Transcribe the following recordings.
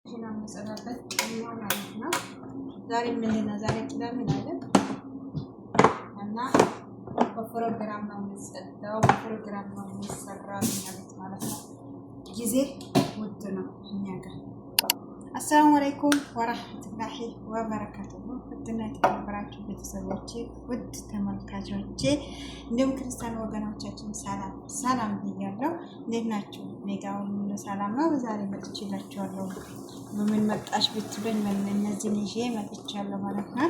ሽና መሰራበት ነው ማለት ነው። ዛሬ ምንድን ነው? ዛሬ ቅዳሜ አይደል? እና በፕሮግራም ነው የሚሰጠው፣ በፕሮግራም ነው የሚሰራው ማለት ነው። ጊዜ ውድ ነው እኛ ጋር። አሰላሙ አለይኩም ወራህመቱላሂ ወበረካቱሁ። ውድና የተከበራችሁ ቤተሰቦቼ፣ ውድ ተመልካቾቼ፣ እንዲሁም ክርስቲያን ወገኖቻችን ሰላም ብያለሁ። እንዴት ናችሁ? እኔ ጋር ሁሉ ሰላም ነው። ዛሬ መጥቼላችኋለሁ። በምን መጣሽ ብትሉኝ እነዚህን ይዤ መጥቻለሁ ማለት ነው።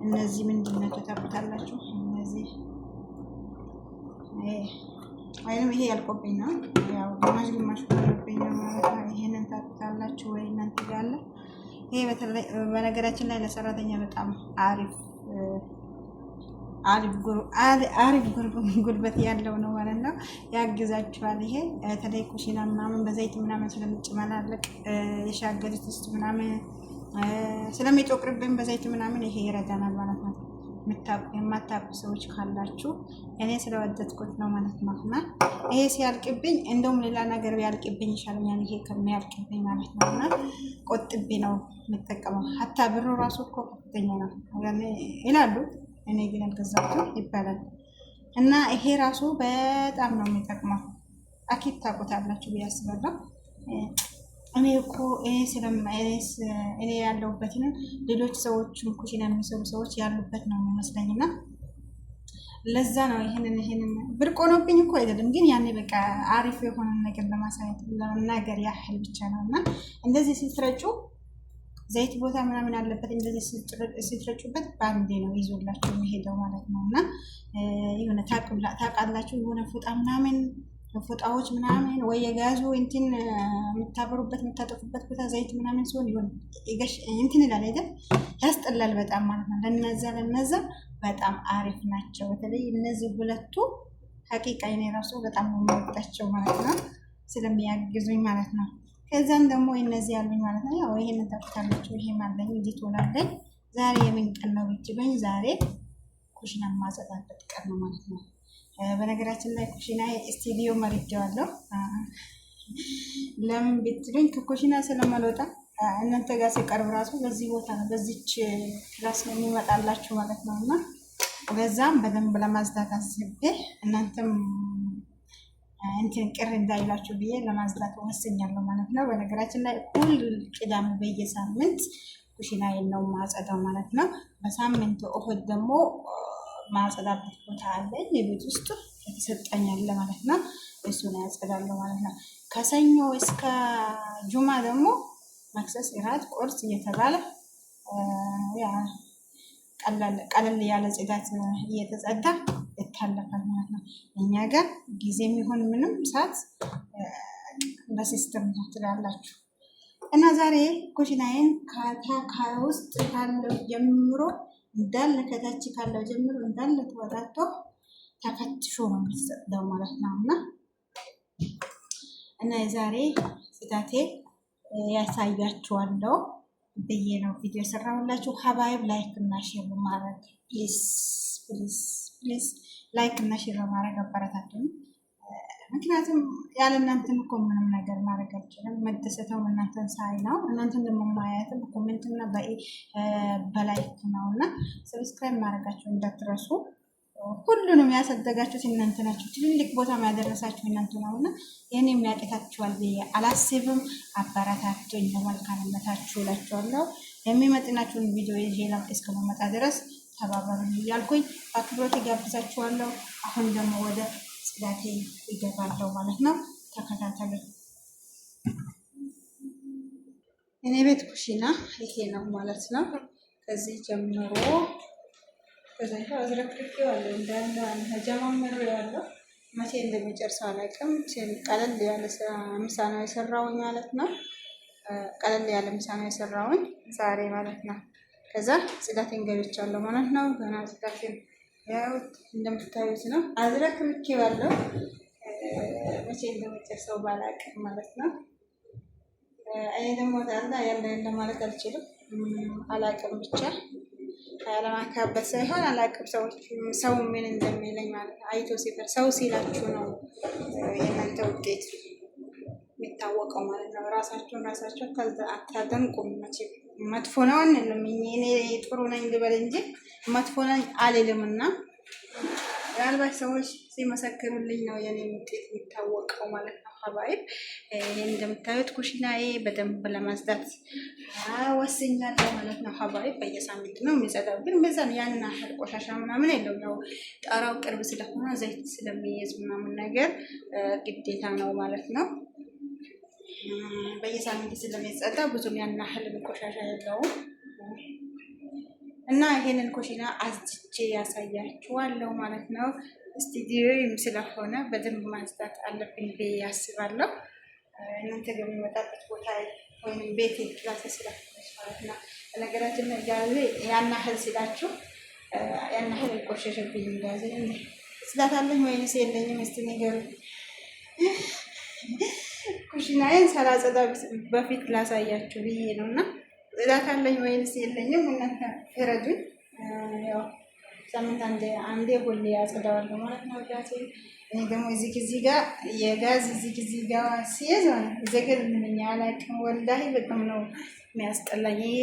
እነዚህ ምንድን ናቸው ታውቁታላችሁ? እነዚህ ወይንም ይሄ ያልቆብኝ ነው። ያው ግማሽ ቆብኝ ነው ማለት ነው። ይሄንን ታውቁታላችሁ ወይ እናንተ ጋር አለ? ይሄ በነገራችን ላይ ለሰራተኛ በጣም አሪፍ ጉልበት ያለው ነው ማለት ነው። ያግዛችኋል። ይሄ በተለይ ኩሽና ምናምን በዘይት ምናምን ስለምጭመላለቅ የሻገሪት ውስጥ ምናምን ስለሚጦቅርብን በዘይት ምናምን ይሄ ይረዳናል ማለት ነው። የማታውቁ ሰዎች ካላችሁ እኔ ስለወደድኩት ነው ማለት ነው። እና ይሄ ሲያልቅብኝ እንደውም ሌላ ነገር ቢያልቅብኝ ይሻለኛል ይሄ ከሚያልቅብኝ ማለት ነው። እና ቆጥቤ ነው የምጠቀመው። ሀታ ብሩ ራሱ እኮ ከፍተኛ ነው ይላሉ። እኔ ግን አልገዛሁትም ይባላል። እና ይሄ ራሱ በጣም ነው የሚጠቅመው። አኪድ ታውቁታላችሁ ብዬ አስባለሁ። እኔ እኮ እኔ ያለሁበትን ሌሎች ሰዎች ኩሽና የሚሰሩ ሰዎች ያሉበት ነው የሚመስለኝ። እና ለዛ ነው ይሄንን ብርቅ ሆኖብኝ እኮ አይደለም፣ ግን ያኔ በቃ አሪፍ የሆነ ነገር ለማሳየት ለመናገር ያህል ብቻ ነው። እና እንደዚህ ሲትረጩ ዘይት ቦታ ምናምን አለበት፣ እንደዚህ ሲትረጩበት በአንዴ ነው ይዞላችሁ የሚሄደው ማለት ነው። እና የሆነ ታውቃላችሁ የሆነ ፎጣ ምናምን ፎጣዎች ምናምን ወይ የጋዙ እንትን የምታበሩበት የምታጠፉበት ቦታ ዘይት ምናምን ሲሆን ይሆን እንትን ይላል አይደል? ያስጠላል በጣም ማለት ነው። ለነዛ በጣም አሪፍ ናቸው። በተለይ እነዚህ ሁለቱ ሀቂቃ እኔ ራሱ በጣም ነው የሚወዳቸው ማለት ነው፣ ስለሚያግዙኝ ማለት ነው። ከዛም ደግሞ እነዚህ ያሉኝ ማለት ነው። ያው ይሄንን ታውቁታላችሁ። ይሄም አለኝ እንዴት ሆናለኝ። ዛሬ የምን ቀን ነው ብትሉኝ ዛሬ ኩሽና ማጸዳበት ቀን ነው ማለት ነው። በነገራችን ላይ ኩሽና ስቱዲዮ መርጬዋለሁ። ለምን ብትሉኝ ከኩሽና ስለማልወጣ እናንተ ጋር ሲቀርብ ራሱ በዚህ ቦታ ነው በዚች ክላስ ነው የሚመጣላችሁ ማለት ነው። እና በዛም በደንብ ለማጽዳት አስቤ እናንተም እንትን ቅር እንዳይላችሁ ብዬ ለማጽዳት ወስኛለሁ ማለት ነው። በነገራችን ላይ ሁል ቅዳሜ በየሳምንት ኩሽናዬን ነው ማጸዳው ማለት ነው። በሳምንቱ እሁድ ደግሞ ማጸዳበት ቦታ አለኝ የቤት ውስጥ የተሰጠኛል ማለት ነው። እሱን ያጸዳለሁ ማለት ነው። ከሰኞ እስከ ጁማ ደግሞ መክሰስ፣ እራት፣ ቁርስ እየተባለ ቀለል ያለ ጽዳት እየተጸዳ ይታለፋል ማለት ነው። እኛ ጋር ጊዜ የሚሆን ምንም ሰዓት በሲስተም ትላላችሁ። እና ዛሬ ኩሽናዬን ከውስጥ ካለው ጀምሮ እንዳለ ከታች ካለው ጀምሮ እንዳለ ተወጣቶ ተፈትሾ ነው የሚሰጠው ማለት ነው። እና የዛሬ ጽዳቴ ያሳያችኋለሁ ብዬ ነው ቪዲዮ ሰራሁላችሁ። ሀባይብ ላይክ እና ሼር ማድረግ ፕሊዝ ላይክ እና ሼር ማድረግ አበረታቱኝ። ምክንያቱም ያለ እናንተን እኮ ምንም ነገር ማድረግ አልችልም። መደሰተው እናንተን ሳይ ነው። እናንተን ደግሞ ማየትም ኮሜንትና በላይክ ነው። እና ሰብስክራይብ ማድረጋችሁ እንዳትረሱ። ሁሉንም ያሳደጋችሁት እናንተ ናችሁ። ትልልቅ ቦታ ያደረሳችሁ እናንተ ነው። እና ይህን የሚያቅታችኋል ብዬ አላስብም። አበረታቱኝ በመልካምነታችሁ እላችኋለሁ። የሚመጥናችሁን ቪዲዮ ይዤ እስከመመጣ ድረስ ተባበሩኝ እያልኩኝ በአክብሮት ጋብዛችኋለሁ። አሁን ደግሞ ወደ ጽዳቴ ይገባለሁ ማለት ነው። ተከታተሉ። እኔ ቤት ኩሽና ይሄ ነው ማለት ነው። ከዚህ ጀምሮ ከዚህ አዝረክርኬዋለሁ እንዳለ ጀማምሬዋለሁ። መቼ እንደሚጨርሰው አላውቅም። ቀለል ያለ ምሳ ነው የሰራውኝ ማለት ነው። ቀለል ያለ ምሳ ነው የሰራውኝ ዛሬ ማለት ነው። ከዛ ጽዳቴን ገብቻለሁ ማለት ነው። ገና ጽዳቴን ያው እንደምታዩት ነው። አዝረክርኬዋለሁ። መቼ እንደሚጨርሰው ባላውቅም ማለት ነው። እኔ ደግሞ ታላ ያለ ማለት አልችልም። አላውቅም ብቻ ያለማካበት ሳይሆን አላውቅም። ሰው ምን እንደሚለኝ ማለት አይቶ ሲፈር ሰው ሲላችሁ ነው የእናንተ ውጤት የሚታወቀው ማለት ነው። ራሳቸው ከዛ አታደንቁም። መጥፎ ነው አንልም። እኔ ጥሩ ነኝ ልበል እንጂ መጥፎ ነኝ አልልምና ምናልባት ሰዎች ሲመሰክሩልኝ ነው የኔ ውጤት የሚታወቀው ማለት ነው። ሀባይብ ይሄን እንደምታዩት ኩሽናዬ በደንብ ለማጽዳት ወስኛለሁ ማለት ነው። ሀባይብ በየሳምንት ነው የሚጸዳው፣ ግን በዛን ያንን ያህል ቆሻሻ ምናምን የለውም። ያው ጣራው ቅርብ ስለሆነ ዘይት ስለሚይዝ ምናምን ነገር ግዴታ ነው ማለት ነው። በየሳምንት ስለሚጸዳ ብዙም ያን ያህል ቆሻሻ የለውም። እና ይሄንን ኩሽና አዝቼ ያሳያችኋለሁ ማለት ነው። ስቱዲዮም ስለሆነ በደንብ ማጽዳት አለብኝ ብዬ ያስባለሁ። እናንተ የሚመጣበት ቦታ ወይም ቤት ክላስ ስለሆነች ማለት ነው። በነገራችን ላይ ያን ያህል ሲላችሁ ያን ያህል ቆሸሸብኝ እንዳዘ ጽዳት አለኝ ወይንስ የለኝም? እስቲ ንገሩኝ። ኩሽናዬን ሳላጸዳ በፊት ላሳያችሁ ብዬ ነው እና ጽዳት አለኝ ወይንስ የለኝም? እናንተ ፍረዱኝ። ያው ሳምንት አንዴ ሁሌ ያጸዳዋለሁ ማለት ነው። ጋዜ እኔ ደግሞ እዚህ ጋር የጋዝ እዚህ ጋር ሲይዝ ዘገር ምንኛ አላውቅም። ወላሂ በጣም ነው የሚያስጠላኝ። ይሄ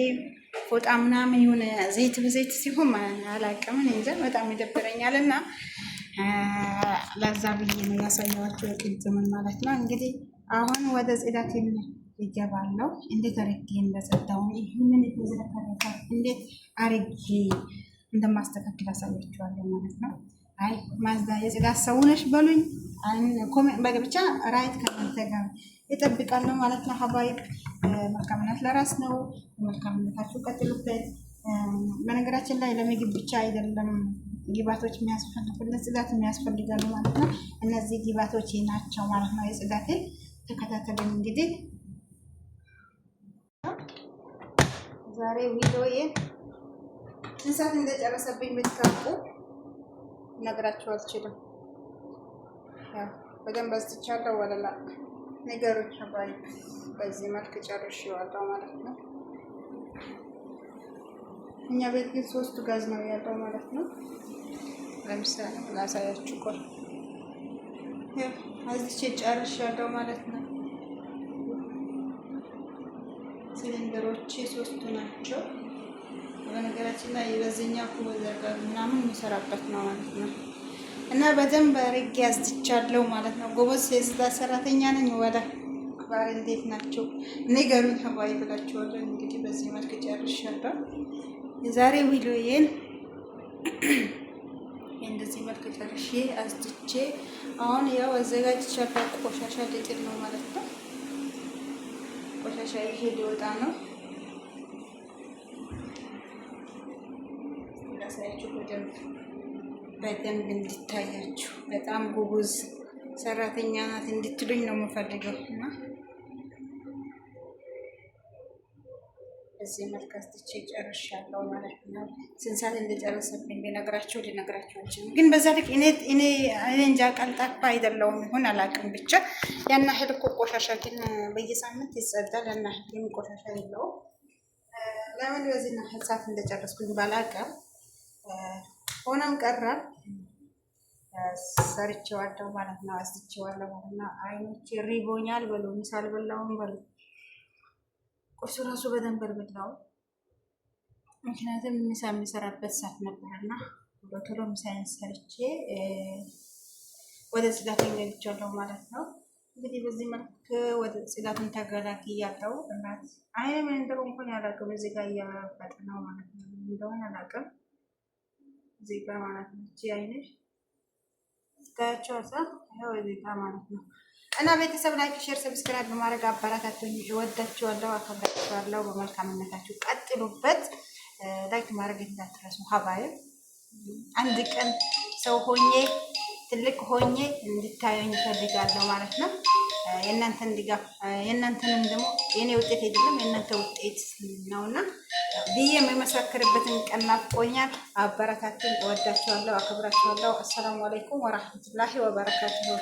ፎጣ ምናምን የሆነ ዘይት በዘይት ሲሆን አላውቅም እንጃ በጣም ይደብረኛል። እና ለዛ ብዬ ነው ያሳየኋቸው ቅድምን ማለት ነው። እንግዲህ አሁን ወደ ጽዳት ይገባለሁ። እንዴት አርጌ እንደጸዳው ይህንን የተዘረከረከ እንዴት አርጌ እንደማስተካከል አሳያችኋለሁ ማለት ነው። አይ ማዝዳ የጽዳት ሰው ነሽ በሉኝ። ኮሜንት በግብቻ ራይት ከእናንተ ጋር ይጠብቃለሁ ማለት ነው። ሀባይብ መልካምነት ለራስ ነው። መልካምነታችሁ ቀጥሉበት። በነገራችን ላይ ለምግብ ብቻ አይደለም ግባቶች የሚያስፈልጉለት ጽዳት የሚያስፈልጋሉ ማለት ነው። እነዚህ ግባቶች ናቸው ማለት ነው። የጽዳቴ ተከታተሉኝ። እንግዲህ ዛሬ ቪዲዮዬን እንሳት እንደጨረሰብኝ ብትካቁ ነግራችሁ አልችልም። ያው በደንብ አዝቻለሁ ወለላ ነገሮች ሀባይ በዚህ መልክ ጨርሼዋለሁ ማለት ነው። እኛ ቤት ግን 3 ጋዝ ነው ያለው ማለት ነው። ለምሳሌ ላሳያችሁ ቆይ ያው አዝቼ ጨርሼዋለሁ ማለት ነው። ሲሊንደሮቼ 3 ናቸው። በነገራችን ላይ በዚህኛው ኩበዘር ጋር ምናምን የሚሰራበት ነው ማለት ነው። እና በደንብ አድርጌ አዝቻለሁ ማለት ነው። ጎበዝ የጽዳት ሰራተኛ ነኝ። ወደ አክባሪ እንዴት ናቸው ንገሩኝ ሀባይ ብላችኋለሁ። እንግዲህ በዚህ መልክ ጨርሻለሁ የዛሬ ቪዲዮዬን። እንደዚህ መልክ ጨርሼ አዝቼ አሁን ያው አዘጋጅቻለሁ። ቆሻሻ ልጥል ነው ማለት ነው። ቆሻሻ ይሄ ሊወጣ ነው። ላሳያችሁ በደንብ እንዲታያችሁ። በጣም ጎበዝ ሰራተኛ ናት እንድትሉኝ ነው የምፈልገው። እና በዚህ መልክ አስጥቼ ጨርሻለሁ ማለት ነው። ስንት ሰዓት እንደጨረሰብኝ ልነግራችሁ አልችልም። ግን በዛ ልክ እኔ እንጃ ቀልጣፋ አይደለሁም ይሁን አላውቅም። ብቻ ያን ያህል እኮ ቆሻሻ ግን በየሳምንት ይጸዳል። ያን ያህል ግን ቆሻሻ የለውም። ለምን በዚህ ያህል ሰዓት እንደጨረስኩኝ ባላውቅም ሆነም ቀረ ሰርቼዋለሁ ማለት ነው። አስቼዋለሁ ማለት ነው። አይኖቼ ሪቦኛል በሉ። ምሳ አልበላሁም በሉ። ቁርስ ራሱ በደንብ አልበላሁም። ምክንያቱም ምሳ የሚሰራበት ሰዓት ነበርና ቶሎ ምሳዬን ሰርቼ ወደ ጽዳት ገብቻለሁ ማለት ነው። እንግዲህ በዚህ መልክ ወደ ጽዳትን ተገላግያለሁ። እናት አይኔ ምን እንደሆነ አላውቅም። እዚህ ጋር እያበጠ ነው ማለት ነው። እንደሆነ አላውቅም። እዚህ ጋር ማለት ነው። እቺ አይነሽ ታያቸው ይኸው እዚህ ጋር ማለት ነው። እና ቤተሰብ ላይክ፣ ሼር፣ ሰብስክራይብ በማድረግ አበረታቱኝ። እወዳችኋለሁ፣ አከብራችኋለሁ። በመልካምነታችሁ ቀጥሉበት። ላይክ ማድረግ እንዳትረሱ ሀባይ። አንድ ቀን ሰው ሆኜ ትልቅ ሆኜ እንድታዩኝ እፈልጋለሁ ማለት ነው። የእናንተን ድጋፍ የእናንተንም ደግሞ የኔ ውጤት አይደለም የእናንተ ውጤት ነውና ብዬ የመሰክርበትን ቀን ናፍቆኛል። አበረታቱኝ። እወዳችኋለሁ፣ አከብራችኋለሁ። አሰላሙ አለይኩም ወራህመቱላሂ ወበረካቱሁ።